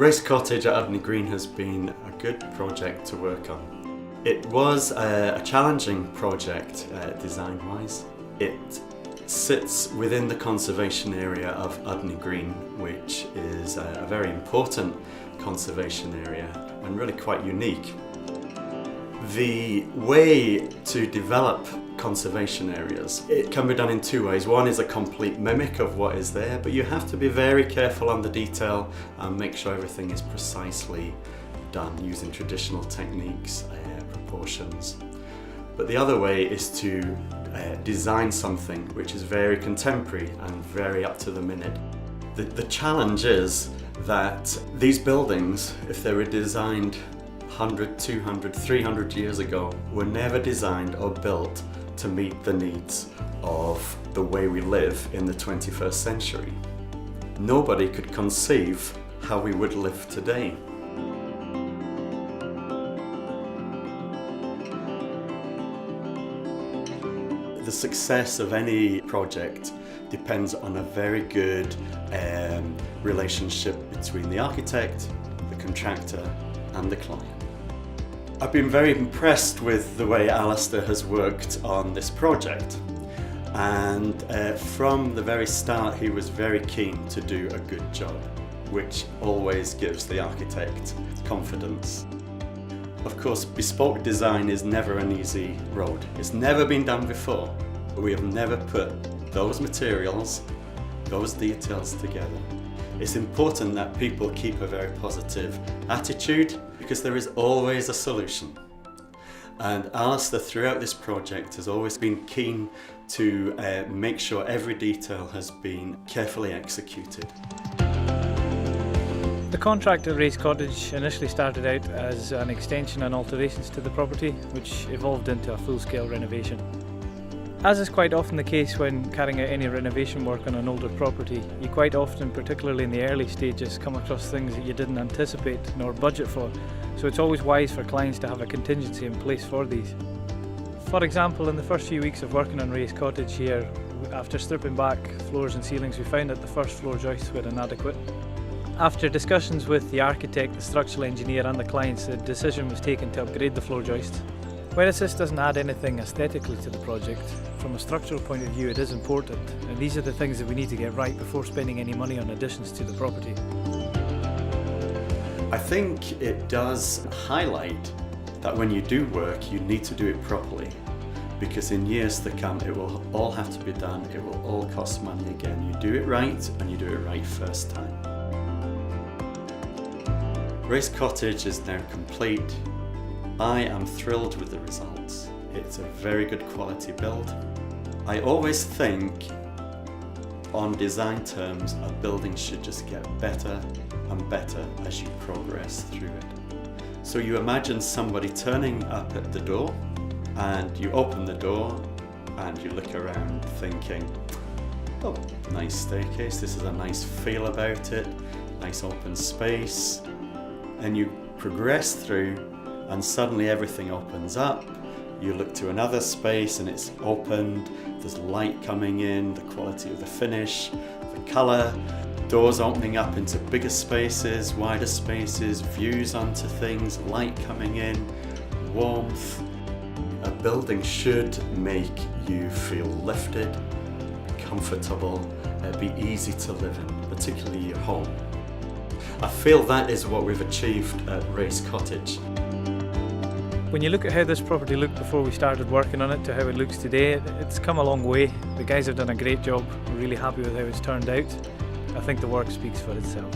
Race Cottage at Abney Green has been a good project to work on. It was a challenging project design-wise. It sits within the conservation area of Abney Green, which is a very important conservation area and really quite unique. The way to develop conservation areas, it can be done in two ways. One is a complete mimic of what is there, but you have to be very careful on the detail and make sure everything is precisely done using traditional techniques, proportions. But the other way is to design something which is very contemporary and very up to the minute. The challenge is that these buildings, if they were designed 100, 200, 300 years ago, were never designed or built to meet the needs of the way we live in the 21st century. Nobody could conceive how we would live today. The success of any project depends on a very good relationship between the architect, the contractor and the client. I've been very impressed with the way Alistair has worked on this project, and from the very start he was very keen to do a good job, which always gives the architect confidence. Of course, bespoke design is never an easy road. It's never been done before. We have never put those materials, those details together. It's important that people keep a very positive attitude because there is always a solution. And Alistair throughout this project has always been keen to make sure every detail has been carefully executed. The contract at Race Cottage initially started out as an extension and alterations to the property, which evolved into a full-scale renovation. As is quite often the case when carrying out any renovation work on an older property, you quite often, particularly in the early stages, come across things that you didn't anticipate nor budget for, so it's always wise for clients to have a contingency in place for these. For example, in the first few weeks of working on Race Cottage here, after stripping back floors and ceilings, we found that the first floor joists were inadequate. After discussions with the architect, the structural engineer and the clients, the decision was taken to upgrade the floor joists. Whereas this doesn't add anything aesthetically to the project, from a structural point of view it is important, and these are the things that we need to get right before spending any money on additions to the property. I think it does highlight that when you do work you need to do it properly, because in years to come it will all have to be done, it will all cost money again. You do it right and you do it right first time. Race Cottage is now complete. I am thrilled with the results. It's a very good quality build. I always think on design terms a building should just get better and better as you progress through it. So you imagine somebody turning up at the door and you open the door and you look around thinking, oh, nice staircase, this is a nice feel about it, nice open space. And you progress through and suddenly everything opens up. You look to another space and it's opened, there's light coming in, the quality of the finish, the colour, doors opening up into bigger spaces, wider spaces, views onto things, light coming in, warmth. A building should make you feel lifted, comfortable, be easy to live in, particularly your home. I feel that is what we've achieved at Race Cottage. When you look at how this property looked before we started working on it to how it looks today, it's come a long way. The guys have done a great job. We're really happy with how it's turned out. I think the work speaks for itself.